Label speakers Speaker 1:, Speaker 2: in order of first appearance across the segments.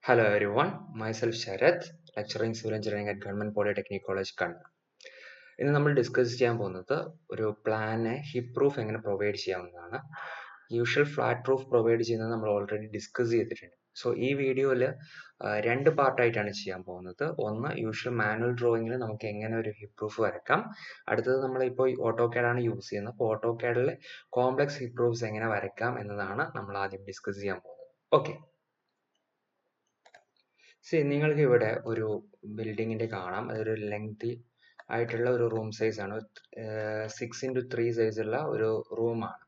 Speaker 1: Hello everyone, myself Sharath, lecturing civil engineering at Government Polytechnic College, Kannur. ഇന്ന് നമ്മൾ discuss ചെയ്യാൻ പോകുന്നത് ഒരു പ്ലാനെ ഹിപ്പ് റൂഫ് എങ്ങനെ പ്രൊവൈഡ് ചെയ്യാവുന്നതാണ്. യൂഷ്വൽ ഫ്ലാറ്റ് റൂഫ് പ്രൊവൈഡ് ചെയ്യുന്നത് നമ്മൾ ഓൾറെഡി ഡിസ്കസ് ചെയ്തിട്ടുണ്ട്. സോ ഈ വീഡിയോയിൽ രണ്ട് പാർട്ടായിട്ടാണ് ചെയ്യാൻ പോകുന്നത്. ഒന്ന് യൂഷ്വൽ മാനുവൽ ഡ്രോയിങ്ങിൽ നമുക്ക് എങ്ങനെ ഒരു ഹിപ്പ് റൂഫ് വരയ്ക്കാം. അടുത്തത് നമ്മളിപ്പോൾ AutoCAD ആണ് യൂസ് ചെയ്യുന്നത്. അപ്പോൾ AutoCADൽ കോംപ്ലക്സ് ഹിപ്പ് റൂഫ്സ് എങ്ങനെ വരയ്ക്കാം എന്നതാണ് നമ്മൾ ആദ്യം ഡിസ്കസ് ചെയ്യാൻ പോകുന്നത്. ഓക്കെ, നിങ്ങൾക്ക് ഇവിടെ ഒരു ബിൽഡിങ്ങിന്റെ കാണാം. അതൊരു ലെങ്തി ആയിട്ടുള്ള ഒരു റൂം സൈസ് ആണ്. 6x3 സൈസുള്ള ഒരു റൂമാണ്.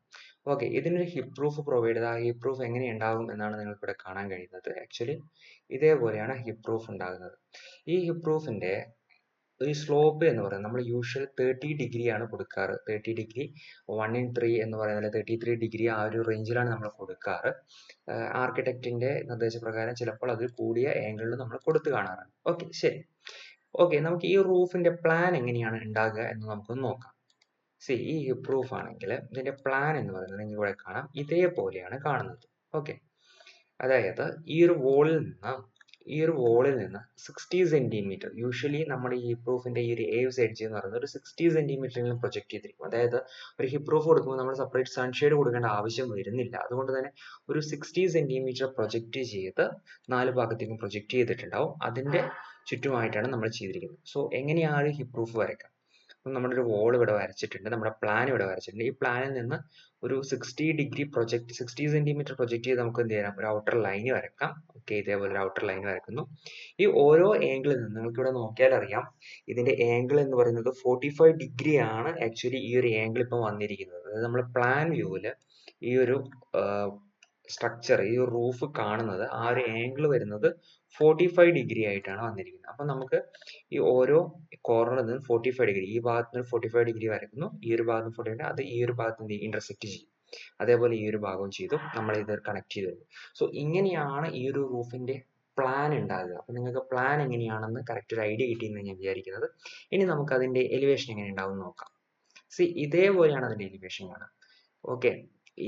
Speaker 1: ഓക്കെ, ഇതിനൊരു ഹിപ്പ് റൂഫ് പ്രൊവൈഡ് ചെയ്ത് ആ ഹിപ്പ് റൂഫ് എങ്ങനെ ഉണ്ടാകും എന്നാണ് നിങ്ങൾക്ക് ഇവിടെ കാണാൻ കഴിയുന്നത്. ആക്ച്വലി ഇതേപോലെയാണ് ഹിപ്പ് റൂഫ് ഉണ്ടാകുന്നത്. ഈ ഹിപ്പ് റൂഫിന്റെ ഈ സ്ലോപ്പ് എന്ന് പറയുന്നത് നമ്മൾ യൂഷ്വൽ 30 ഡിഗ്രി ആണ് കൊടുക്കാറ്. 30 ഡിഗ്രി 1/3 എന്ന് പറയുന്നത് 33 ഡിഗ്രി ആ ഒരു റേഞ്ചിലാണ് നമ്മൾ കൊടുക്കാറ്. ആർക്കിടെക്റ്റിന്റെ നിർദ്ദേശപ്രകാരം ചിലപ്പോൾ അത് കൂടിയ ആംഗിളിൽ നമ്മൾ കൊടുത്തു കാണാറുണ്ട്. ഓക്കെ, ശരി. ഓക്കെ, നമുക്ക് ഈ റൂഫിന്റെ പ്ലാൻ എങ്ങനെയാണ് ഉണ്ടാകുക എന്ന് നമുക്കൊന്ന് നോക്കാം. ഈ ഹിപ്പ് റൂഫ് ആണെങ്കിൽ ഇതിന്റെ പ്ലാൻ എന്ന് പറയുന്നത് നിങ്ങൾക്ക് ഇവിടെ കാണാം, ഇതേപോലെയാണ് കാണുന്നത്. ഓക്കെ, അതായത് ഈ ഒരു വോളിൽ നിന്ന് 60 സെന്റിമീറ്റർ, യൂഷ്വലി നമ്മുടെ ഈ ഹിപ്പ് റൂഫിന്റെ ഈ ഒരു ഏവ്സ് എഡ്ജ് എന്ന് പറയുന്നത് ഒരു 60 സെന്റിമീറ്ററിൽ പ്രൊജക്ട് ചെയ്തിരിക്കും. അതായത് ഒരു ഹിപ്പ് റൂഫ് കൊടുക്കുമ്പോൾ നമ്മൾ സെപ്പറേറ്റ് സൺഷെയ്ഡ് കൊടുക്കേണ്ട ആവശ്യം വരുന്നില്ല. അതുകൊണ്ട് തന്നെ ഒരു 60 സെന്റിമീറ്റർ പ്രൊജക്ട് ചെയ്ത് 4 ഭാഗത്തേക്കും പ്രൊജക്ട് ചെയ്തിട്ടുണ്ടാവും. അതിന്റെ ചുറ്റുമായിട്ടാണ് നമ്മൾ ചെയ്തിരിക്കുന്നത്. സോ എങ്ങനെയാണ് ഹിപ്പ് റൂഫ് വരയ്ക്കുക? നമ്മുടെ ഒരു വോൾ ഇവിടെ വരച്ചിട്ടുണ്ട്, നമ്മുടെ പ്ലാൻ ഇവിടെ വരച്ചിട്ടുണ്ട്. ഈ പ്ലാനിൽ നിന്ന് ഒരു 60 സെന്റിമീറ്റർ പ്രൊജക്ട് ചെയ്ത് നമുക്ക് എന്ത് ചെയ്യാം, ഒരു ഔട്ടർ ലൈൻ വരക്കാം. ഓക്കെ, ഇതേപോലെ ഒരു ഔട്ടർ ലൈൻ വരക്കുന്നു. ഈ ഓരോ ആംഗിളിൽ നിന്ന് നിങ്ങൾക്ക് ഇവിടെ നോക്കിയാൽ അറിയാം, ഇതിന്റെ ആംഗിൾ എന്ന് പറയുന്നത് 45 ഡിഗ്രി ആണ്. ആക്ച്വലി ഈ ഒരു ആംഗിൾ ഇപ്പം വന്നിരിക്കുന്നത്, അതായത് നമ്മൾ പ്ലാൻ വ്യൂവിൽ ഈ ഒരു സ്ട്രക്ചർ, ഈ റൂഫ് കാണുന്നത് ആ ഒരു ആംഗിൾ വരുന്നത് 45 ഡിഗ്രി ആയിട്ടാണ് വന്നിരിക്കുന്നത്. അപ്പൊ നമുക്ക് ഈ ഓരോ കോർണറിൽ നിന്ന് 45 ഡിഗ്രി, ഈ ഭാഗത്ത് നിന്ന് 45 ഡിഗ്രി വരയ്ക്കുന്നു, ഈ ഒരു ഭാഗത്ത് 45, അത് ഈ ഒരു ഭാഗത്ത് ഇന്റർസെക്ട് ചെയ്യും. അതേപോലെ ഈ ഒരു ഭാഗവും ചെയ്തു, നമ്മൾ ഇത് കണക്ട് ചെയ്തു. സോ ഇങ്ങനെയാണ് ഈ ഒരു റൂഫിന്റെ പ്ലാൻ ഉണ്ടാകുക. അപ്പൊ നിങ്ങൾക്ക് പ്ലാൻ എങ്ങനെയാണെന്ന് കറക്റ്റ് ഒരു ഐഡിയ കിട്ടിയെന്ന് ഞാൻ വിചാരിക്കുന്നത്. ഇനി നമുക്ക് അതിന്റെ എലിവേഷൻ എങ്ങനെ ഉണ്ടാവും നോക്കാം. ഇതേപോലെയാണ് അതിന്റെ എലിവേഷൻ കാണാം. ഓക്കെ,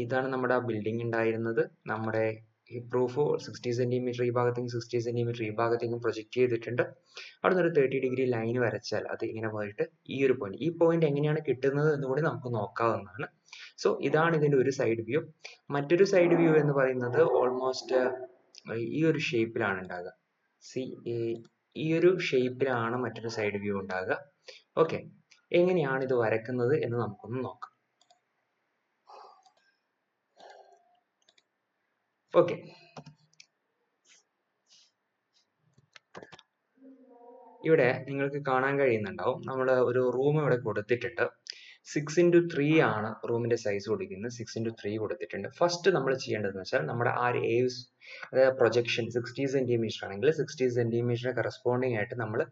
Speaker 1: ഇതാണ് നമ്മുടെ ആ ബിൽഡിംഗ് ഉണ്ടായിരുന്നത്. നമ്മുടെ ഹിപ്പ് റൂഫ് 60 സെന്റിമീറ്റർ ഈ ഭാഗത്തേക്കും 60 സെന്റിമീറ്റർ ഈ ഭാഗത്തേക്കും പ്രൊജക്ട് ചെയ്തിട്ടുണ്ട്. അവിടെ നിന്ന് ഒരു 30 ഡിഗ്രി ലൈൻ വരച്ചാൽ അത് ഇങ്ങനെ പോയിട്ട് ഈ പോയിന്റ് എങ്ങനെയാണ് കിട്ടുന്നത് എന്ന് കൂടി നമുക്ക് നോക്കാവുന്നതാണ്. സോ ഇതാണ് ഇതിന്റെ ഒരു സൈഡ് വ്യൂ. മറ്റൊരു സൈഡ് വ്യൂ എന്ന് പറയുന്നത് ഓൾമോസ്റ്റ് ഈ ഒരു ഷേപ്പിലാണ് ഉണ്ടാകുക. ഈ ഒരു ഷേപ്പിലാണ് മറ്റൊരു സൈഡ് വ്യൂ ഉണ്ടാകുക. ഓക്കെ, എങ്ങനെയാണ് ഇത് വരക്കുന്നത് എന്ന് നമുക്കൊന്ന് നോക്കാം. ഓക്കെ, ഇവിടെ നിങ്ങൾക്ക് കാണാൻ കഴിയുന്നുണ്ടാവും, നമ്മൾ ഒരു റൂം ഇവിടെ കൊടുത്തിട്ടുണ്ട്. 6x3 ആണ് റൂമിന്റെ സൈസ് കൊടുക്കുന്നത്. 6x3 കൊടുത്തിട്ടുണ്ട്. ഫസ്റ്റ് നമ്മൾ ചെയ്യേണ്ടതെന്ന് വെച്ചാൽ നമ്മുടെ ആ ഒരു ഏവ്സ്, അതായത് പ്രൊജക്ഷൻ 60 സെന്റിമീറ്റർ ആണെങ്കിൽ 60 സെന്റിമീറ്ററിന് കറസ്പോണ്ടിങ് ആയിട്ട് നമ്മൾ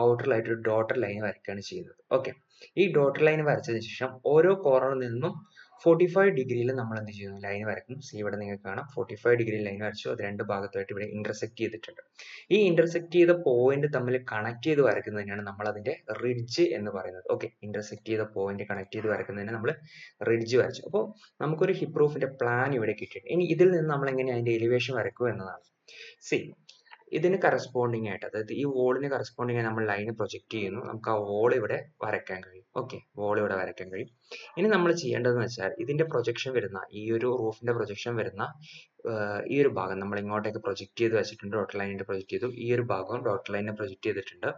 Speaker 1: ഔട്ടറിലായിട്ട് ഒരു ഡോട്ടർ ലൈൻ വരയ്ക്കുകയാണ് ചെയ്യുന്നത്. ഓക്കെ, ഈ ഡോട്ടർ ലൈൻ വരച്ചതിന് ശേഷം ഓരോ കോർണറിൽ നിന്നും 45 ഡിഗ്രിയിൽ നമ്മൾ എന്ത് ചെയ്യുന്നു, ലൈൻ വരയ്ക്കുന്നു. ഇവിടെ നിങ്ങൾക്ക് കാണാം 45 ഡിഗ്രി ലൈൻ വരച്ചു. അത് രണ്ട് ഭാഗത്തായിട്ട് ഇവിടെ ഇന്റർസെക്ട് ചെയ്തിട്ടുണ്ട്. ഈ ഇന്റർസെക്ട് ചെയ്ത പോയിന്റ് തമ്മിൽ കണക്ട് ചെയ്ത് വരയ്ക്കുന്നതിനാണ് നമ്മൾ അതിന്റെ റിഡ്ജ് എന്ന് പറയുന്നത്. ഓക്കെ, ഇന്റർസെക്ട് ചെയ്ത പോയിന്റ് കണക്ട് ചെയ്ത് വരയ്ക്കുന്നതിന് നമ്മൾ റിഡ്ജ് വരച്ചു. അപ്പോൾ നമുക്കൊരു ഹിപ്പ് റൂഫിന്റെ പ്ലാൻ ഇവിടെ കിട്ടിയിട്ടുണ്ട്. ഇനി ഇതിൽ നിന്ന് നമ്മൾ എങ്ങനെ അതിന്റെ എലിവേഷൻ വരയ്ക്കുക എന്നതാണ്. ഇതിന് കറസ്പോണ്ടിങ് ആയിട്ട്, അതായത് ഈ വോളിന് കറസ്പോണ്ടിങ് ആയി നമ്മൾ ലൈന് പ്രൊജക്ട് ചെയ്യുന്നു. നമുക്ക് ആ വോൾ ഇവിടെ വരയ്ക്കാൻ കഴിയും. ഓക്കെ, വോൾ ഇവിടെ വരയ്ക്കാൻ കഴിയും. ഇനി നമ്മൾ ചെയ്യേണ്ടതെന്ന് വെച്ചാൽ ഇതിന്റെ പ്രൊജക്ഷൻ വരുന്ന, ഈ ഒരു റൂഫിന്റെ പ്രൊജക്ഷൻ വരുന്ന ഈ ഒരു ഭാഗം നമ്മൾ ഇങ്ങോട്ടേക്ക് പ്രൊജക്ട് ചെയ്ത് വെച്ചിട്ടുണ്ട്. ഡോട്ടർ ലൈനിന്റെ പ്രൊജക്ട് ചെയ്തു. ഈ ഒരു ഭാഗവും ഡോട്ടർ ലൈനിനെ പ്രൊജക്ട് ചെയ്തിട്ടുണ്ട്.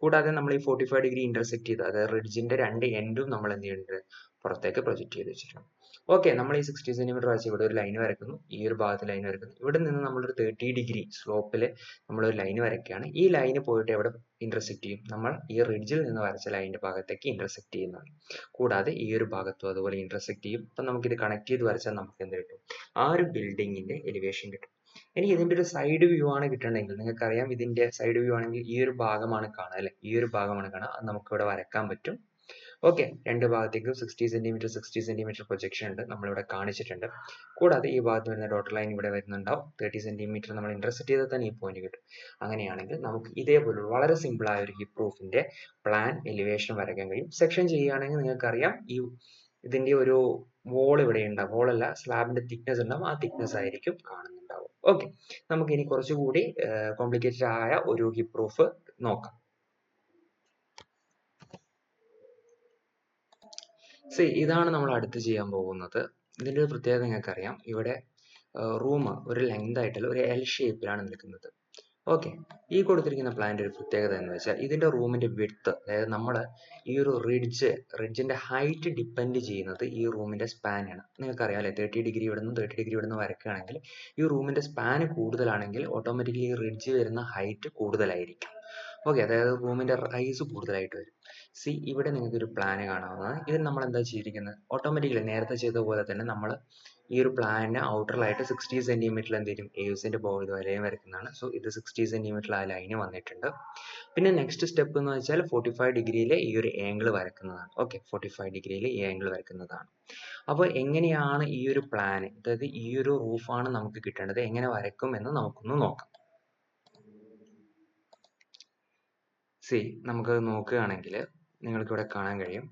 Speaker 1: കൂടാതെ നമ്മൾ ഈ 45 ഡിഗ്രി ഇന്റർസെക്ട് ചെയ്ത്, അതായത് റിഡ്ജിന്റെ രണ്ട് എൻഡും നമ്മൾ എന്ത് ചെയ്യുന്നുണ്ട്, പുറത്തേക്ക് പ്രൊജക്ട് ചെയ്ത് വെച്ചിട്ടുണ്ട്. ഓക്കെ, നമ്മൾ ഈ 60 സെന്റിമീറ്റർ വരച്ച് ഇവിടെ ഒരു ലൈൻ വരയ്ക്കുന്നു. ഈ ഒരു ഭാഗത്ത് ലൈൻ വരയ്ക്കുന്നു. ഇവിടെ നിന്ന് നമ്മളൊരു 30 ഡിഗ്രി സ്ലോപ്പിൽ നമ്മളൊരു ലൈൻ വരയ്ക്കുകയാണ്. ഈ ലൈന് പോയിട്ട് എവിടെ ഇന്റർസെക്ട് ചെയ്യും, നമ്മൾ ഈ റിഡ്ജിൽ നിന്ന് വരച്ച ലൈനിന്റെ ഭാഗത്തേക്ക് ഇന്റർസെക്ട് ചെയ്യുന്നതാണ്. കൂടാതെ ഈ ഒരു ഭാഗത്തും അതുപോലെ ഇന്റർസെക്ട് ചെയ്യും. അപ്പം നമുക്കിത് കണക്ട് ചെയ്ത് വരച്ചാൽ നമുക്ക് എന്ത് കിട്ടും, ആ ഒരു ബിൽഡിങ്ങിന്റെ എലിവേഷൻ കിട്ടും. ഇനി ഇതിന്റെ ഒരു സൈഡ് വ്യൂ ആണ് കിട്ടണമെങ്കിൽ, നിങ്ങൾക്കറിയാം ഇതിന്റെ സൈഡ് വ്യൂ ആണെങ്കിൽ ഈ ഒരു ഭാഗമാണ് കാണുക, അല്ലെ, ഈ ഒരു ഭാഗമാണ് കാണുക. അത് നമുക്ക് ഇവിടെ വരയ്ക്കാൻ പറ്റും. ഓക്കെ, രണ്ട് ഭാഗത്തേക്കും 60 സെന്റിമീറ്റർ പ്രൊജക്ഷൻ ഉണ്ട്, നമ്മളിവിടെ കാണിച്ചിട്ടുണ്ട്. കൂടാതെ ഈ ഭാഗത്ത് വരുന്ന ഡോട്ടർ ലൈൻ ഇവിടെ വരുന്നുണ്ടാവും. 30 സെന്റിമീറ്റർ നമ്മൾ ഇന്റർസെക്ട് ചെയ്താൽ തന്നെ ഈ പോയിന്റ് കിട്ടും. അങ്ങനെയാണെങ്കിൽ നമുക്ക് ഇതേപോലെ വളരെ സിമ്പിൾ ആയ ഒരു ഹിപ്പ് റൂഫിന്റെ പ്ലാൻ എലിവേഷൻ വരയ്ക്കാൻ കഴിയും. സെക്ഷൻ ചെയ്യുകയാണെങ്കിൽ നിങ്ങൾക്കറിയാം, ഇതിന്റെ ഒരു വോൾ ഇവിടെ ഉണ്ടാവും. വോൾ അല്ല, സ്ലാബിന്റെ തിക്നെസ് ഉണ്ടാവും. ആ തിക്നെസ് ആയിരിക്കും കാണുന്നുണ്ടാവും. ഉണ്ടാവും. ഓക്കെ, നമുക്ക് ഇനി കുറച്ചുകൂടി കോംപ്ലിക്കേറ്റഡ് ആയ ഒരു ഹിപ്പ് റൂഫ് നോക്കാം. ഇതാണ് നമ്മൾ അടുത്ത് ചെയ്യാൻ പോകുന്നത്. ഇതിന്റെ ഒരു പ്രത്യേകത നിങ്ങൾക്കറിയാം. ഇവിടെ റൂം ഒരു ലെങ്ത് ആയിട്ടുള്ള ഒരു എൽ ഷേപ്പിലാണ് നിൽക്കുന്നത്. ഓക്കെ, ഈ കൊടുത്തിരിക്കുന്ന പ്ലാന്റെ ഒരു പ്രത്യേകത എന്ന് വെച്ചാൽ ഇതിന്റെ റൂമിന്റെ വിഡ്ത്ത്, അതായത് നമ്മൾ ഈ ഒരു റിഡ്ജിന്റെ ഹൈറ്റ് ഡിപ്പെൻഡ് ചെയ്യുന്നത് ഈ റൂമിന്റെ സ്പാൻ ആണ്. നിങ്ങൾക്കറിയാം അല്ലേ, 30 ഡിഗ്രി ഇവിടുന്ന് 30 ഡിഗ്രി ഇവിടുന്ന് വരയ്ക്കുകയാണെങ്കിൽ ഈ റൂമിന്റെ സ്പാൻ കൂടുതലാണെങ്കിൽ ഓട്ടോമാറ്റിക്കലി ഈ റിഡ്ജ് വരുന്ന ഹൈറ്റ് കൂടുതലായിരിക്കും. ഓക്കെ, അതായത് റൂമിന്റെ റൈസ് കൂടുതലായിട്ട് വരും. ഇവിടെ നിങ്ങൾക്ക് ഒരു പ്ലാൻ കാണാവുന്നതാണ്. ഇതിൽ നമ്മൾ എന്താ ചെയ്തിരിക്കുന്നത്, ഓട്ടോമാറ്റിക്കലി നേരത്തെ ചെയ്ത പോലെ തന്നെ നമ്മൾ ഈ ഒരു പ്ലാനിന് ഔട്ടറിലായിട്ട് 60 സെന്റിമീറ്ററിൽ എന്ത് ചെയ്യും, ഏവ്സിന്റെ വലയം വരയ്ക്കുന്നതാണ്. ഇത് 60 സെന്റിമീറ്ററിൽ ആ ലൈന് വന്നിട്ടുണ്ട്. പിന്നെ നെക്സ്റ്റ് സ്റ്റെപ്പ് എന്ന് വെച്ചാൽ 45 ഡിഗ്രിയിലെ ഈ ഒരു ആംഗിൾ വരയ്ക്കുന്നതാണ്. ഓക്കെ, 45 ഡിഗ്രിയിൽ ഈ ആംഗിൾ വരയ്ക്കുന്നതാണ്. അപ്പോൾ എങ്ങനെയാണ് ഈ ഒരു പ്ലാൻ, അതായത് ഈ ഒരു റൂഫാണ് നമുക്ക് കിട്ടേണ്ടത്, എങ്ങനെ വരയ്ക്കും എന്ന് നമുക്കൊന്ന് നോക്കാം. നമുക്ക് നോക്കുകയാണെങ്കിൽ നിങ്ങൾക്ക് ഇവിടെ കാണാൻ കഴിയും,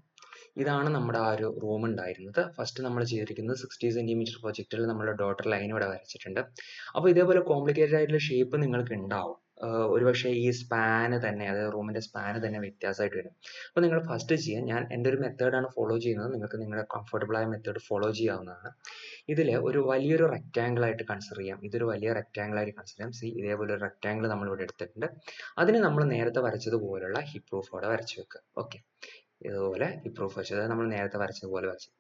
Speaker 1: ഇതാണ് നമ്മുടെ ആ ഒരു റൂം ഉണ്ടായിരുന്നത്. ഫസ്റ്റ് നമ്മൾ ചെയ്തിരിക്കുന്നത് 60 സെന്റിമീറ്റർ പ്രൊജക്റ്റിൽ നമ്മൾ ഡോട്ടർ ലൈൻ ഇവിടെ വരച്ചിട്ടുണ്ട്. അപ്പോൾ ഇതേപോലെ കോംപ്ലിക്കേറ്റഡ് ആയിട്ടുള്ള ഷേപ്പ് നിങ്ങൾക്ക് ഉണ്ടാവും. ഒരുപക്ഷെ ഈ സ്പാന് തന്നെ, അതായത് റൂമിന്റെ സ്പാന് തന്നെ വ്യത്യാസമായിട്ട് വരും. അപ്പോൾ നിങ്ങൾ ഫസ്റ്റ് ചെയ്യാൻ, ഞാൻ എൻ്റെ ഒരു മെത്തേഡാണ് ഫോളോ ചെയ്യുന്നത്, നിങ്ങൾക്ക് നിങ്ങളുടെ കംഫർട്ടബിൾ ആയ മെത്തേഡ് ഫോളോ ചെയ്യാവുന്നതാണ്. ഇതിൽ ഒരു വലിയൊരു റെക്റ്റാങ്കിൾ ആയിട്ട് കൺസിഡർ ചെയ്യാം. ഇതൊരു വലിയ റെക്റ്റാങ്കിൾ ആയിട്ട് കൺസിഡർ ചെയ്യാം. ഇതേപോലെ ഒരു റെക്റ്റാങ്കിൾ നമ്മൾ ഇവിടെ എടുത്തിട്ടുണ്ട്. അതിന് നമ്മൾ നേരത്തെ വരച്ചതുപോലുള്ള ഹിപ്പ് റൂഫ് അവിടെ വരച്ചു വെക്കുക. ഓക്കെ, ഇതുപോലെ ഹിപ്പ് റൂഫ് വരച്ചത് നമ്മൾ നേരത്തെ വരച്ചതുപോലെ വരച്ചു.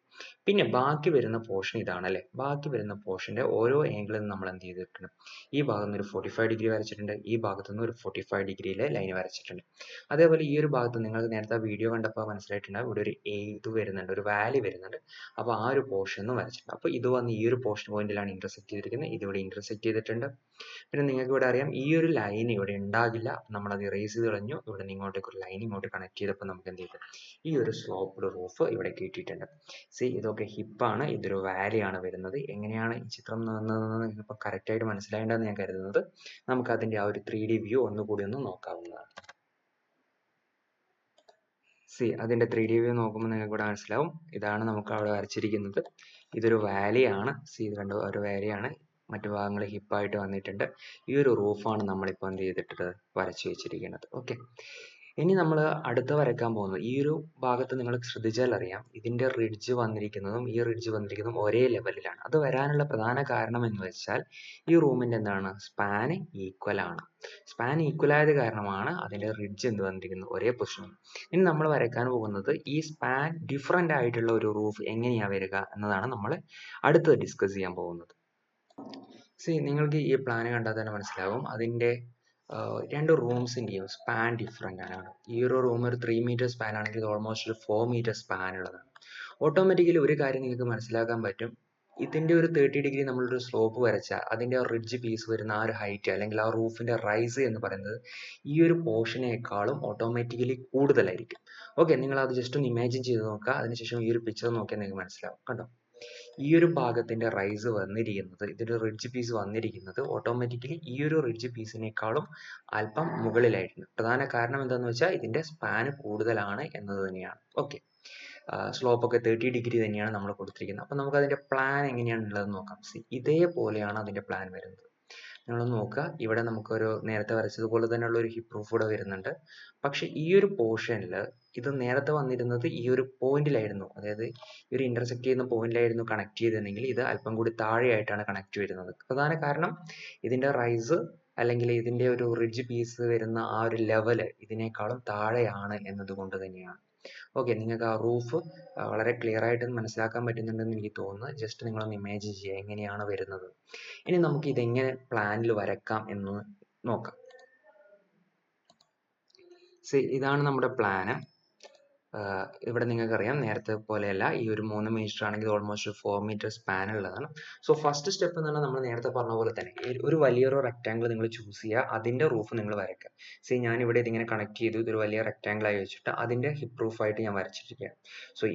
Speaker 1: പിന്നെ ബാക്കി വരുന്ന പോർഷൻ ഇതാണ് അല്ലേ, ബാക്കി വരുന്ന പോർഷന്റെ ഓരോ ആംഗിളിൽ നമ്മൾ എന്ത് ചെയ്തിട്ടുണ്ട്, ഈ ഭാഗത്ത് നിന്ന് ഒരു 45 ഡിഗ്രി വരച്ചിട്ടുണ്ട്, ഈ ഭാഗത്ത് നിന്ന് ഒരു 45 ഡിഗ്രിയിലെ ലൈൻ വരച്ചിട്ടുണ്ട്. അതേപോലെ ഈ ഒരു ഭാഗത്ത് നിങ്ങൾക്ക് നേരത്തെ വീഡിയോ കണ്ടപ്പോൾ മനസ്സിലായിട്ടുണ്ടാവും, ഇവിടെ ഒരു ഇത് വരുന്നുണ്ട്, ഒരു വാലി വരുന്നുണ്ട്. അപ്പോൾ ആ ഒരു പോർഷനും വരച്ചിട്ടുണ്ട്. അപ്പോൾ ഇത് വന്ന് ഈ ഒരു പോർഷൻ പോയിന്റിലാണ് ഇന്റർസെക്ട് ചെയ്തിരിക്കുന്നത്, ഇതിവിടെ ഇന്റർസെക്ട് ചെയ്തിട്ടുണ്ട്. പിന്നെ നിങ്ങൾക്ക് ഇവിടെ അറിയാം, ഈ ഒരു ലൈൻ ഇവിടെ ഉണ്ടാകില്ല, നമ്മൾ അത് ഇറേസ് ചെയ്ത് കളഞ്ഞു. ഇവിടെ നിന്ന് ഇങ്ങോട്ടേക്ക് ഒരു ലൈൻ ഇങ്ങോട്ട് കണക്ട് ചെയ്തപ്പോൾ നമുക്ക് എന്ത് ചെയ്തു, ഈ ഒരു സ്ലോപ്പ്ഡ് റൂഫ് ഇവിടെ കിട്ടിയിട്ടുണ്ട്. ഇതൊക്കെ ഹിപ്പാണ്, ഇതൊരു വാലിയാണ് വരുന്നത്. എങ്ങനെയാണ് ഈ ചിത്രം വന്നതെന്ന് ഇപ്പോൾ കറക്റ്റ് ആയിട്ട് മനസ്സിലായിട്ടുണ്ടെന്ന് ഞാൻ കരുതുന്നത്. നമുക്ക് അതിന്റെ ആ ഒരു 3D വ്യൂ ഒന്നുകൂടി ഒന്ന് നോക്കാവുന്നതാണ്. അതിന്റെ 3D വ്യൂ നോക്കുമ്പോൾ നിങ്ങൾക്ക് ഇവിടെ മനസ്സിലാവും, ഇതാണ് നമുക്ക് അവിടെ വരച്ചിരിക്കുന്നത്. ഇതൊരു വാലിയാണ്. ഇത് കണ്ടോ, ഒരു വാലിയാണ്, മറ്റു ഭാഗങ്ങൾ ഹിപ്പായിട്ട് വന്നിട്ടുണ്ട്. ഈ ഒരു റൂഫാണ് നമ്മളിപ്പോൾ എന്ത് ചെയ്തിട്ട് വരച്ചു വെച്ചിരിക്കുന്നത്. ഓക്കെ, ഇനി നമ്മൾ അടുത്ത വരയ്ക്കാൻ പോകുന്നത്, ഈ ഒരു ഭാഗത്ത് നിങ്ങൾ ശ്രദ്ധിച്ചാൽ അറിയാം, ഇതിന്റെ റിഡ്ജ് വന്നിരിക്കുന്നതും ഈ റിഡ്ജ് വന്നിരിക്കുന്നതും ഒരേ ലെവലിലാണ്. അത് വരാനുള്ള പ്രധാന കാരണം എന്ന് വെച്ചാൽ ഈ റൂമിന്റെ എന്താണ്, സ്പാൻ ഈക്വൽ ആണ്. സ്പാൻ ഈക്വൽ ആയത് കാരണമാണ് അതിന്റെ റിഡ്ജ് എന്ത് വന്നിരിക്കുന്നത്, ഒരേ പൊസിഷൻ. ഇനി നമ്മൾ വരയ്ക്കാൻ പോകുന്നത് ഈ സ്പാൻ ഡിഫറെന്റ് ആയിട്ടുള്ള ഒരു റൂഫ് എങ്ങനെയാ വരിക എന്നതാണ് നമ്മൾ അടുത്ത് ഡിസ്കസ് ചെയ്യാൻ പോകുന്നത്. നിങ്ങൾക്ക് ഈ പ്ലാൻ കണ്ടാൽ തന്നെ മനസ്സിലാവും, അതിന്റെ രണ്ട് റൂംസിന്റെയും സ്പാൻ ഡിഫറെന്റ് ആണ്. ഈ ഒരു റൂം ഒരു 3 മീറ്റർ സ്പാൻ ആണെങ്കിൽ ഇത് ഓൾമോസ്റ്റ് ഒരു 4 മീറ്റർ സ്പാൻ ഉള്ളതാണ്. ഓട്ടോമാറ്റിക്കലി ഒരു കാര്യം നിങ്ങൾക്ക് മനസ്സിലാക്കാൻ പറ്റും, ഇതിന്റെ ഒരു 30 ഡിഗ്രി നമ്മളൊരു സ്ലോപ്പ് വരച്ചാൽ അതിന്റെ റിഡ്ജ് പീസ് വരുന്ന ആ ഒരു ഹൈറ്റ് അല്ലെങ്കിൽ ആ റൂഫിന്റെ റൈസ് എന്ന് പറയുന്നത് ഈ ഒരു പോർഷനേക്കാളും ഓട്ടോമാറ്റിക്കലി കൂടുതലായിരിക്കും. ഓക്കെ, നിങ്ങൾ അത് ജസ്റ്റ് ഒന്ന് ഇമാജിൻ ചെയ്ത് നോക്കുക. അതിനുശേഷം ഈ ഒരു പിക്ചർ നോക്കിയാൽ നിങ്ങൾക്ക് മനസ്സിലാവും. കണ്ടോ, ഈ ഒരു ഭാഗത്തിന്റെ റൈസ് വന്നിരിക്കുന്നത്, ഇതിന്റെ റിഡ്ജ് പീസ് വന്നിരിക്കുന്നത് ഓട്ടോമാറ്റിക്കലി ഈ ഒരു റിഡ്ജ് പീസിനേക്കാളും അല്പം മുകളിലായിട്ടുണ്ട്. പ്രധാന കാരണം എന്താണെന്ന് വെച്ചാൽ ഇതിന്റെ സ്പാൻ കൂടുതലാണ് എന്നത് തന്നെയാണ്. ഓക്കെ, സ്ലോപ്പ് ഒക്കെ 30 ഡിഗ്രി തന്നെയാണ് നമ്മൾ കൊടുത്തിരിക്കുന്നത്. അപ്പോൾ നമുക്ക് അതിന്റെ പ്ലാൻ എങ്ങനെയാണുള്ളത് നോക്കാം. ഇതേപോലെയാണ് അതിന്റെ പ്ലാൻ വരുന്നത്. നിങ്ങളൊന്ന് നോക്കുക, ഇവിടെ നമുക്കൊരു നേരത്തെ വരച്ചതുപോലെ തന്നെയുള്ള ഒരു ഹിപ്പ് റൂഫ് ഇവിടെ വരുന്നുണ്ട്. പക്ഷെ ഈ ഒരു പോർഷനിൽ ഇത് നേരത്തെ വന്നിരുന്നത് ഈ ഒരു പോയിന്റിലായിരുന്നു, അതായത് ഈ ഒരു ഇന്റർസെക്ട് ചെയ്യുന്ന പോയിന്റിലായിരുന്നു കണക്ട് ചെയ്തിരുന്നെങ്കിൽ ഇത് അല്പം കൂടി താഴെയായിട്ടാണ് കണക്ട് വരുന്നത്. പ്രധാന കാരണം ഇതിന്റെ റൈസ് അല്ലെങ്കിൽ ഇതിന്റെ ഒരു റിഡ്ജ് പീസ് വരുന്ന ആ ഒരു ലെവല് ഇതിനേക്കാളും താഴെയാണ് എന്നതുകൊണ്ട് തന്നെയാണ്. ഓക്കെ, നിങ്ങൾക്ക് ആ റൂഫ് വളരെ ക്ലിയർ ആയിട്ട് മനസ്സിലാക്കാൻ പറ്റുന്നുണ്ടെന്ന് എനിക്ക് തോന്നുന്നു. ജസ്റ്റ് നിങ്ങളൊന്ന് ഇമാജിൻ ചെയ്യുക എങ്ങനെയാണ് വരുന്നത്. ഇനി നമുക്ക് ഇതെങ്ങനെ പ്ലാനിൽ വരക്കാം എന്ന് നോക്കാം. ഇതാണ് നമ്മുടെ പ്ലാന്. ഇവിടെ നിങ്ങൾക്കറിയാം, നേരത്തെ പോലെയല്ല, ഈ ഒരു 3 മീറ്റർ ആണെങ്കിൽ ഓൾമോസ്റ്റ് 4 മീറ്റർ സ്പാൻ ഉള്ളതാണ്. ഫസ്റ്റ് സ്റ്റെപ്പ് എന്ന് പറഞ്ഞാൽ നമ്മൾ നേരത്തെ പറഞ്ഞ പോലെ തന്നെ ഒരു വലിയൊരു റെക്ടാങ്കിൾ നിങ്ങൾ ചൂസ് ചെയ്യുക, അതിന്റെ റൂഫ് നിങ്ങൾ വരയ്ക്കുക. ഞാൻ ഇവിടെ ഇതിങ്ങനെ കണക്ട് ചെയ്തു, ഇതൊരു വലിയ റെക്ടാങ്കിൾ ആയി വെച്ചിട്ട് അതിന്റെ ഹിപ്പ് റൂഫായിട്ട് ഞാൻ വരച്ചിരിക്കുകയാണ്.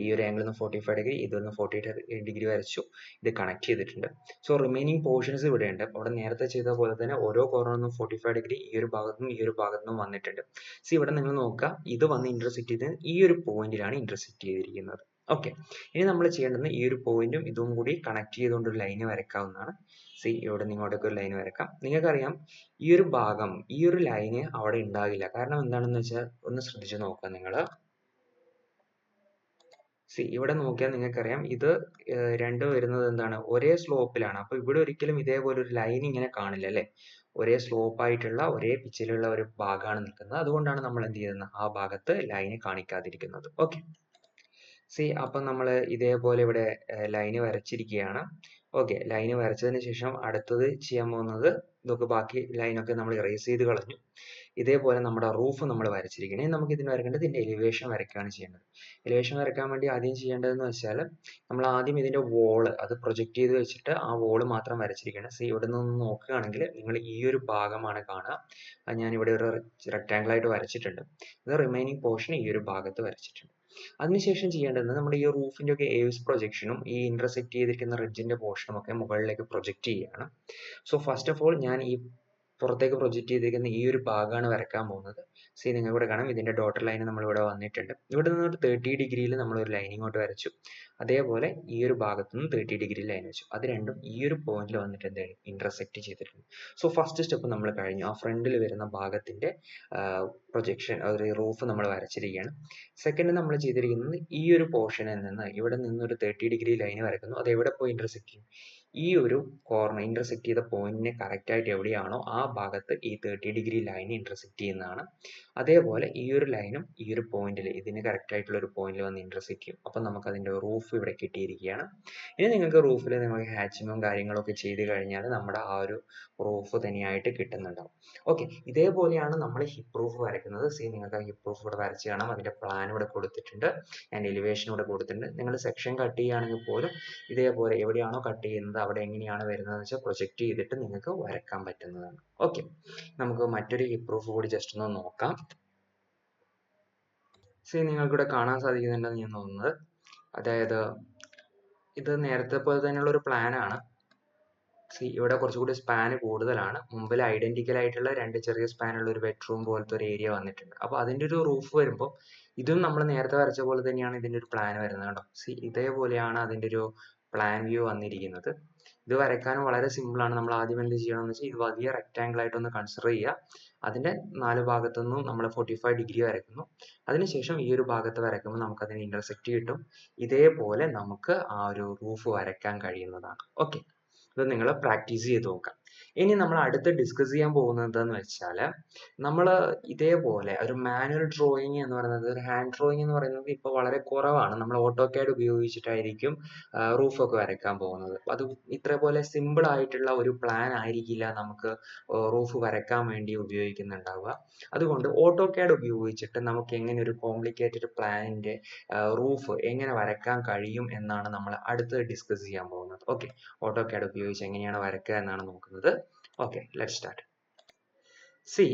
Speaker 1: ഈ ഒരു ആംഗിളിൽ നിന്ന് 45 ഡിഗ്രി, ഇതൊന്ന് 40 ഡിഗ്രി വരച്ചു, ഇത് കണക്ട് ചെയ്തിട്ടുണ്ട്. റിമൈനിങ് പോർഷൻസ് ഇവിടെ ഉണ്ട്. അവിടെ നേരത്തെ ചെയ്ത പോലെ തന്നെ ഓരോ കോർണറിൽ നിന്നും 45 ഡിഗ്രി ഈ ഒരു ഭാഗത്തുനിന്നും ഈ ഒരു ഭാഗത്തുനിന്നും വന്നിട്ടുണ്ട്. ഇവിടെ നിങ്ങൾ നോക്കുക, ഇത് വന്ന് ഇന്റർസെക്ട് ചെയ്ത് ഈ ഒരു പോയിന്റിലാണ് ഇന്റർസെക്ട് ചെയ്തിരിക്കുന്നത്. ഓക്കെ, ഇനി നമ്മൾ ചെയ്യേണ്ടത് ഈ ഒരു പോയിന്റും ഇതും കൂടി കണക്ട് ചെയ്തുകൊണ്ട് ഒരു ലൈന് വരയ്ക്കാവുന്നതാണ്. സി ഇവിടെ നിന്ന് ഇങ്ങോട്ടേക്ക് ഒരു ലൈൻ വരക്കാം. നിങ്ങൾക്കറിയാം ഈ ഒരു ഭാഗം, ഈ ഒരു ലൈന് അവിടെ ഉണ്ടാകില്ല. കാരണം എന്താണെന്ന് വെച്ചാൽ ഒന്ന് ശ്രദ്ധിച്ചു നോക്കുക നിങ്ങൾ. സി ഇവിടെ നോക്കിയാൽ നിങ്ങൾക്കറിയാം ഇത് രണ്ടും വരുന്നത് എന്താണ്, ഒരേ സ്ലോപ്പിലാണ്. അപ്പൊ ഇവിടെ ഒരിക്കലും ഇതേപോലെ ഒരു ലൈൻ ഇങ്ങനെ കാണില്ല അല്ലെ. ഒരേ സ്ലോപ്പ് ആയിട്ടുള്ള ഒരേ പിച്ചിലുള്ള ഒരു ഭാഗമാണ് നിൽക്കുന്നത്. അതുകൊണ്ടാണ് നമ്മൾ എന്ത് ചെയ്യുന്നത്, ആ ഭാഗത്ത് ലൈന് കാണിക്കാതിരിക്കുന്നത്. ഓക്കെ. സി അപ്പം നമ്മൾ ഇതേപോലെ ഇവിടെ ലൈന് വരച്ചിരിക്കുകയാണ്. ഓക്കെ, ലൈന് വരച്ചതിന് ശേഷം അടുത്തത് ചെയ്യാൻ പോകുന്നത്, ഇതൊക്കെ ബാക്കി ലൈനൊക്കെ നമ്മൾ ഇറേസ് ചെയ്ത് കളഞ്ഞു. ഇതേപോലെ നമ്മുടെ റൂഫ് നമ്മൾ വരച്ചിരിക്കണം. ഇനി നമുക്ക് ഇതിന് വരേണ്ടത് ഇതിന്റെ എലിവേഷൻ വരയ്ക്കുകയാണ് ചെയ്യേണ്ടത്. എലിവേഷൻ വരയ്ക്കാൻ വേണ്ടി ആദ്യം ചെയ്യേണ്ടതെന്ന് വെച്ചാൽ നമ്മൾ ആദ്യം ഇതിന്റെ വോള് അത് പ്രൊജക്ട് ചെയ്ത് വെച്ചിട്ട് ആ വോള് മാത്രം വരച്ചിരിക്കണം. സി ഇവിടെ നിന്ന് നോക്കുകയാണെങ്കിൽ നിങ്ങൾ ഈ ഒരു ഭാഗമാണ് കാണുക. അത് ഞാൻ ഇവിടെ ഒരു റെക്ടാങ്കിൾ ആയിട്ട് വരച്ചിട്ടുണ്ട്. ഇത് റിമൈനിങ് പോർഷൻ ഈ ഒരു ഭാഗത്ത് വരച്ചിട്ടുണ്ട്. അതിനുശേഷം ചെയ്യേണ്ടത് നമ്മുടെ ഈ റൂഫിന്റെ ഒക്കെ ഏവ്സ് പ്രൊജക്ഷനും ഈ ഇന്റർസെക്ട് ചെയ്തിരിക്കുന്ന റിഡ്ജിന്റെ പോർഷനും ഒക്കെ മുകളിലേക്ക് പ്രൊജക്ട് ചെയ്യുകയാണ്. സോ ഫസ്റ്റ് ഓഫ് ഓൾ ഞാൻ ഈ പുറത്തേക്ക് പ്രൊജക്ട് ചെയ്തിരിക്കുന്ന ഈ ഒരു ഭാഗമാണ് വരയ്ക്കാൻ പോകുന്നത്. സി നിങ്ങൾ ഇവിടെ കാണാം ഇതിന്റെ ഡോട്ടർ ലൈൻ നമ്മൾ ഇവിടെ വന്നിട്ടുണ്ട്. ഇവിടെ നിന്ന് ഒരു 30 ഡിഗ്രിയിൽ നമ്മൾ ഒരു ലൈൻ ഇങ്ങോട്ട് വരച്ചു. അതേപോലെ ഈ ഒരു ഭാഗത്ത് നിന്ന് 30 ഡിഗ്രി ലൈൻ വെച്ചു. അത് രണ്ടും ഈ ഒരു പോയിന്റിൽ വന്നിട്ട് എന്താണ് ഇന്റർസെക്ട് ചെയ്തിട്ടുണ്ട്. സോ ഫസ്റ്റ് സ്റ്റെപ്പ് നമ്മൾ കഴിഞ്ഞു. ആ ഫ്രണ്ടിൽ വരുന്ന ഭാഗത്തിന്റെ പ്രൊജക്ഷൻ ഒരു റൂഫ് നമ്മൾ വരച്ചിരിക്കുകയാണ്. സെക്കൻഡ് നമ്മൾ ചെയ്തിരിക്കുന്നത് ഈ ഒരു പോർഷനിൽ നിന്ന് ഇവിടെ നിന്ന് ഒരു 30 ഡിഗ്രി ലൈൻ വരയ്ക്കുന്നു. അത് എവിടെ പോയി ഇന്റർസെക്ട് ചെയ്യും, ഈ ഒരു കോർണർ ഇന്റർസെക്ട് ചെയ്ത പോയിന്റിനെ കറക്റ്റ് ആയിട്ട് എവിടെയാണോ ആ ഭാഗത്ത് ഈ 30 ഡിഗ്രി ലൈൻ ഇന്റർസെക്ട് ചെയ്യുന്നതാണ്. അതേപോലെ ഈ ഒരു ലൈനും ഈ ഒരു പോയിന്റിൽ ഇതിന് കറക്റ്റ് ആയിട്ടുള്ള ഒരു പോയിന്റിൽ വന്ന് ഇന്റർസെക്ട് ചെയ്യും. അപ്പൊ നമുക്ക് അതിന്റെ റൂഫ് ഇവിടെ കിട്ടിയിരിക്കുകയാണ്. ഇനി നിങ്ങൾക്ക് റൂഫിൽ നിങ്ങൾക്ക് ഹാച്ചിങ്ങും കാര്യങ്ങളൊക്കെ ചെയ്ത് കഴിഞ്ഞാൽ നമ്മുടെ ആ ഒരു റൂഫ് തന്നെയായിട്ട് കിട്ടുന്നുണ്ടാവും. ഓക്കെ, ഇതേപോലെയാണ് നമ്മൾ ഹിപ്പ് റൂഫ് വരയ്ക്കുന്നത്. സി നിങ്ങൾക്ക് ഹിപ്പ് റൂഫ് ഇവിടെ വരച്ച് കാണാം. അതിന്റെ പ്ലാൻ ഇവിടെ കൊടുത്തിട്ടുണ്ട്, ഞാൻ എലിവേഷൻ ഇവിടെ കൊടുത്തിട്ടുണ്ട്. നിങ്ങൾ സെക്ഷൻ കട്ട് ചെയ്യുകയാണെങ്കിൽ പോലും ഇതേപോലെ എവിടെയാണോ കട്ട് ചെയ്യുന്നത് അവിടെ എങ്ങനെയാണ് വരുന്നത് വെച്ചാൽ പ്രൊജക്ട് ചെയ്തിട്ട് നിങ്ങൾക്ക് വരയ്ക്കാൻ പറ്റുന്നതാണ്. ഓക്കെ, നമുക്ക് മറ്റൊരു ഹിപ്പ് റൂഫ് കൂടി ജസ്റ്റ് ഒന്ന് നോക്കാം. സി നിങ്ങൾക്ക് ഇവിടെ കാണാൻ സാധിക്കുന്നുണ്ടെന്ന് ഞാൻ തോന്നുന്നത്. അതായത് ഇത് നേരത്തെ പോലെ തന്നെയുള്ള ഒരു പ്ലാൻ ആണ്. സി ഇവിടെ കുറച്ചുകൂടി സ്പാൻ കൂടുതലാണ്. മുമ്പിൽ ഐഡന്റിക്കൽ ആയിട്ടുള്ള രണ്ട് ചെറിയ സ്പാൻ ഉള്ള ഒരു ബെഡ്റൂം പോലത്തെ ഒരു ഏരിയ വന്നിട്ടുണ്ട്. അപ്പൊ അതിന്റെ ഒരു റൂഫ് വരുമ്പോൾ ഇതും നമ്മൾ നേരത്തെ വരച്ച പോലെ തന്നെയാണ് ഇതിന്റെ ഒരു പ്ലാൻ വരുന്നത് കേട്ടോ. സി ഇതേപോലെയാണ് അതിന്റെ ഒരു പ്ലാൻ വ്യൂ വന്നിരിക്കുന്നത്. ഇത് വരയ്ക്കാനും വളരെ സിമ്പിൾ ആണ്. നമ്മൾ ആദ്യം എന്ത് ചെയ്യണമെന്ന് വെച്ചാൽ ഇത് വലിയ റെക്ടാങ്കിൾ ആയിട്ടൊന്ന് കൺസിഡർ ചെയ്യുക. അതിന്റെ 4 ഭാഗത്തു നിന്നും നമ്മൾ 45 ഡിഗ്രി വരയ്ക്കുന്നു. അതിനുശേഷം ഈ ഒരു ഭാഗത്ത് വരയ്ക്കുമ്പോൾ നമുക്ക് അതിന് ഇന്റർസെക്ട് കിട്ടും. ഇതേപോലെ നമുക്ക് ആ ഒരു റൂഫ് വരയ്ക്കാൻ കഴിയുന്നതാണ്. ഓക്കെ, ഇത് നിങ്ങൾ പ്രാക്ടീസ് ചെയ്ത് നോക്കാം. ഇനി നമ്മൾ അടുത്ത് ഡിസ്കസ് ചെയ്യാൻ പോകുന്നത് എന്താന്ന് വെച്ചാൽ നമ്മൾ ഇതേപോലെ ഒരു മാനുവൽ ഡ്രോയിങ് എന്ന് പറയുന്നത്, ഒരു ഹാൻഡ് ഡ്രോയിങ് എന്ന് പറയുന്നത് ഇപ്പോൾ വളരെ കുറവാണ്. നമ്മൾ ഓട്ടോകാഡ് ഉപയോഗിച്ചിട്ടായിരിക്കും റൂഫൊക്കെ വരയ്ക്കാൻ പോകുന്നത്. അത് ഇതേപോലെ സിമ്പിൾ ആയിട്ടുള്ള ഒരു പ്ലാൻ ആയിരിക്കില്ല നമുക്ക് റൂഫ് വരയ്ക്കാൻ വേണ്ടി ഉപയോഗിക്കുന്നുണ്ടാവുക. അതുകൊണ്ട് ഓട്ടോകാഡ് ഉപയോഗിച്ചിട്ട് നമുക്ക് എങ്ങനെ ഒരു കോംപ്ലിക്കേറ്റഡ് പ്ലാനിന്റെ റൂഫ് എങ്ങനെ വരയ്ക്കാൻ കഴിയും എന്നാണ് നമ്മൾ അടുത്ത് ഡിസ്കസ് ചെയ്യാൻ പോകുന്നത്. ഓക്കെ, ഓട്ടോകാഡ് ഉപയോഗിച്ച് എങ്ങനെയാണ് വരയ്ക്കുക എന്നാണ് നോക്കുന്നത്. Okay, let's start. സി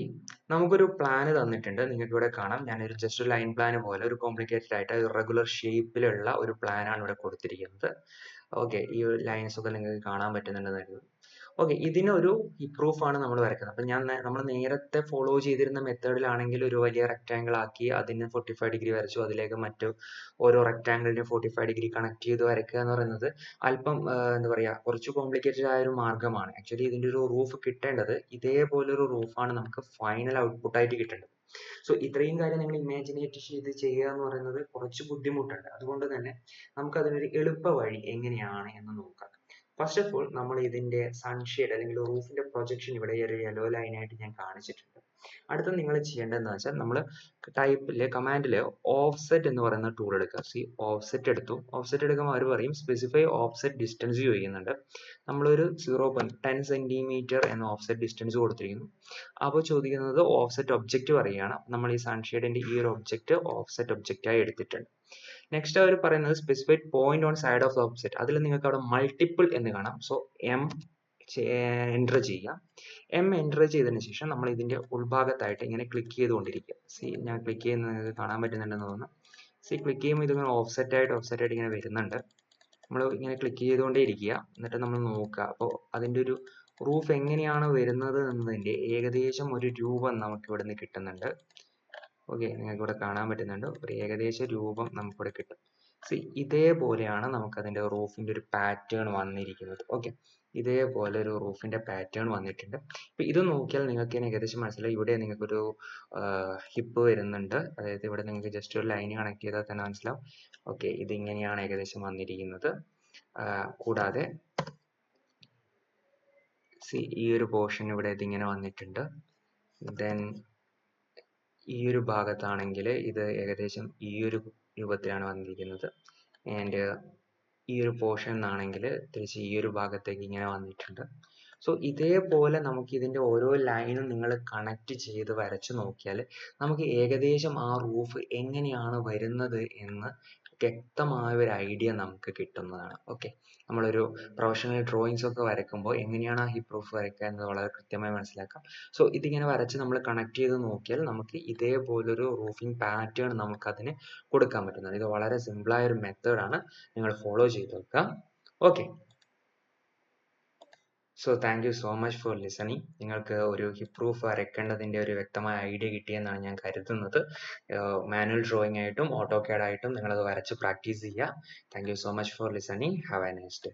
Speaker 1: നമുക്കൊരു പ്ലാന് തന്നിട്ടുണ്ട്. നിങ്ങൾക്ക് ഇവിടെ കാണാം, ഞാനൊരു ജസ്റ്റ് ഒരു ലൈൻ പ്ലാൻ പോലെ ഒരു കോംപ്ലിക്കേറ്റഡ് ആയിട്ട് ഇറഗുലർ ഷേപ്പിലുള്ള ഒരു പ്ലാനാണ് ഇവിടെ കൊടുത്തിരിക്കുന്നത്. ഓക്കെ, ഈ ലൈൻസ് ഒക്കെ നിങ്ങൾക്ക് കാണാൻ പറ്റുന്നുണ്ടെന്ന് കരുതുന്നു. ഓക്കെ, ഇതിനൊരു ഹിപ്പ് റൂഫ് ആണ് നമ്മൾ വരയ്ക്കുന്നത്. അപ്പൊ നമ്മൾ നേരത്തെ ഫോളോ ചെയ്തിരുന്ന മെത്തേഡിലാണെങ്കിൽ ഒരു വലിയ റെക്ടാങ്കിൾ ആക്കി അതിന് 45 ഡിഗ്രി വരച്ചു, അതിലേക്ക് മറ്റു ഓരോ റെക്ടാങ്കിളിനെ 45 ഡിഗ്രി കണക്ട് ചെയ്ത് വരയ്ക്കുക എന്ന് പറയുന്നത് അല്പം എന്താ പറയാ കുറച്ച് കോംപ്ലിക്കേറ്റഡ് ആയ ഒരു മാർഗ്ഗമാണ്. ആക്ച്വലി ഇതിന്റെ ഒരു റൂഫ് കിട്ടേണ്ടത് ഇതേപോലൊരു റൂഫാണ് നമുക്ക് ഫൈനൽ ഔട്ട്പുട്ട് ആയിട്ട് കിട്ടേണ്ടത്. സോ ഇത്രയും കാര്യം നിങ്ങൾ ഇമാജിനേറ്റ് ചെയ്ത് ചെയ്യുക എന്ന് പറയുന്നത് കുറച്ച് ബുദ്ധിമുട്ടുണ്ട്. അതുകൊണ്ട് തന്നെ നമുക്ക് അതിനൊരു എളുപ്പ വഴി എങ്ങനെയാണ് എന്ന് നോക്കാം. ഫസ്റ്റ് ഓഫ് ഓൾ നമ്മൾ ഇതിന്റെ സൺഷെയ്ഡ് അല്ലെങ്കിൽ റൂഫിന്റെ പ്രൊജക്ഷൻ ഇവിടെ ഒരു യെല്ലോ ലൈൻ ആയിട്ട് ഞാൻ കാണിച്ചിട്ടുണ്ട്. അടുത്ത നിങ്ങൾ ചെയ്യേണ്ടതെന്ന് വെച്ചാൽ നമ്മൾ ടൈപ്പില് കമാൻഡില് ഓഫ്സെറ്റ് എന്ന് പറയുന്ന ടൂൾ എടുക്കുക. സി ഓഫ്സെറ്റ് എടുത്തു. ഓഫ്സെറ്റ് എടുക്കുമ്പോൾ അവർ പറയും സ്പെസിഫൈ ഓഫ്സെറ്റ് ഡിസ്റ്റൻസ് ചോദിക്കുന്നുണ്ട്. നമ്മളൊരു 0.10 സെന്റിമീറ്റർ എന്ന ഓഫ്സെറ്റ് ഡിസ്റ്റൻസ് കൊടുത്തിരിക്കുന്നു. അപ്പോൾ ചോദിക്കുന്നത് ഓഫ്സെറ്റ് ഒബ്ജക്റ്റ് പറയുകയാണ്. നമ്മൾ ഈ സൺഷെയ്ഡിന്റെ ഈ ഒരു ഒബ്ജക്റ്റ് ഓഫ്സെറ്റ് ഒബ്ജക്റ്റ് ആയി എടുത്തിട്ടുണ്ട്. നെക്സ്റ്റ് അവർ പറയുന്നത് specified point on side of offset. അതിൽ നിങ്ങൾക്ക് അവിടെ മൾട്ടിപ്പിൾ എന്ന് കാണാം. സോ എം എൻ്റർ ചെയ്യുക. എം എൻ്റർ ചെയ്തതിന് ശേഷം നമ്മൾ ഇതിന്റെ ഉൾഭാഗത്തായിട്ട് ഇങ്ങനെ ക്ലിക്ക് ചെയ്തുകൊണ്ടിരിക്കുക. സി ഞാൻ ക്ലിക്ക് ചെയ്യുന്നത് നിങ്ങൾക്ക് കാണാൻ പറ്റുന്നുണ്ടെന്ന് തോന്നുന്നു. സി ക്ലിക്ക് ചെയ്യുമ്പോൾ ഇതിങ്ങനെ ഓഫ്സെറ്റ് ആയിട്ട് ഇങ്ങനെ വരുന്നുണ്ട്. നമ്മൾ ഇങ്ങനെ ക്ലിക്ക് ചെയ്തുകൊണ്ടേ ഇരിക്കുക. എന്നിട്ട് നമ്മൾ നോക്കുക. അപ്പോൾ അതിന്റെ ഒരു റൂഫ് എങ്ങനെയാണ് വരുന്നത് എന്നതിന്റെ ഏകദേശം ഒരു രൂപം നമുക്ക് ഇവിടെ നിന്ന് കിട്ടുന്നുണ്ട്. ഓക്കെ, നിങ്ങൾക്ക് ഇവിടെ കാണാൻ പറ്റുന്നുണ്ട്. ഒരു ഏകദേശ രൂപം നമുക്കിവിടെ കിട്ടും. സി ഇതേപോലെയാണ് നമുക്ക് അതിന്റെ റൂഫിന്റെ ഒരു പാറ്റേൺ വന്നിരിക്കുന്നത്. ഓക്കെ, ഇതേപോലെ ഒരു റൂഫിന്റെ പാറ്റേൺ വന്നിട്ടുണ്ട്. അപ്പൊ ഇത് നോക്കിയാൽ നിങ്ങൾക്ക് തന്നെ ഏകദേശം മനസ്സിലായി. ഇവിടെ നിങ്ങൾക്കൊരു ഹിപ്പ് വരുന്നുണ്ട്. അതായത് ഇവിടെ നിങ്ങൾക്ക് ജസ്റ്റ് ഒരു ലൈൻ കണക്ട് ചെയ്താൽ തന്നെ മനസ്സിലാവും. ഓക്കെ, ഇത് ഇങ്ങനെയാണ് ഏകദേശം വന്നിരിക്കുന്നത്. കൂടാതെ ഈ ഒരു പോർഷൻ ഇവിടെ ഇതിങ്ങനെ വന്നിട്ടുണ്ട്. ദെൻ ഈ ഒരു ഭാഗത്താണെങ്കിൽ ഇത് ഏകദേശം ഈ ഒരു രൂപത്തിലാണ് വന്നിരിക്കുന്നത്. ആൻഡ് ഈ ഒരു പോർഷൻ ആണെങ്കിൽ തിരിച്ച് ഈ ഒരു ഭാഗത്തേക്ക് ഇങ്ങനെ വന്നിട്ടുണ്ട്. സോ ഇതേപോലെ നമുക്ക് ഇതിന്റെ ഓരോ ലൈനും നിങ്ങൾ കണക്ട് ചെയ്ത് വരച്ചു നോക്കിയാൽ നമുക്ക് ഏകദേശം ആ റൂഫ് എങ്ങനെയാണ് വരുന്നത് എന്ന് വ്യക്തമായ ഒരു ഐഡിയ നമുക്ക് കിട്ടുന്നതാണ്. ഓക്കെ, നമ്മളൊരു പ്രൊഫഷണൽ ഡ്രോയിങ്സ് ഒക്കെ വരയ്ക്കുമ്പോൾ എങ്ങനെയാണ് ആ ഹിപ്പ് റൂഫ് വരയ്ക്കുക എന്നത് വളരെ കൃത്യമായി മനസ്സിലാക്കാം. സോ ഇതിങ്ങനെ വരച്ച് നമ്മൾ കണക്ട് ചെയ്ത് നോക്കിയാൽ നമുക്ക് ഇതേപോലൊരു റൂഫിംഗ് പാറ്റേൺ നമുക്ക് അതിന് കൊടുക്കാൻ പറ്റുന്നത്. ഇത് വളരെ സിമ്പിൾ ആയ ഒരു മെത്തേഡാണ്, നിങ്ങൾ ഫോളോ ചെയ്ത് വെക്കുക. Okay, so thank you so much for listening. നിങ്ങൾക്ക് ഒരു ഹിപ്പ് പ്രൂഫ് വരയ്ക്കേണ്ടതിന്റെ ഒരു വ്യക്തമായ ഐഡിയ കിട്ടിയെന്നാണ് ഞാൻ കരുതുന്നത്. മാനുവൽ ഡ്രോയിങ് ആയിട്ടും ഓട്ടോ കാഡ് ആയിട്ടും നിങ്ങളത് വരച്ച് പ്രാക്ടീസ് ചെയ്യുക. Thank you so much for listening. Have A nice day.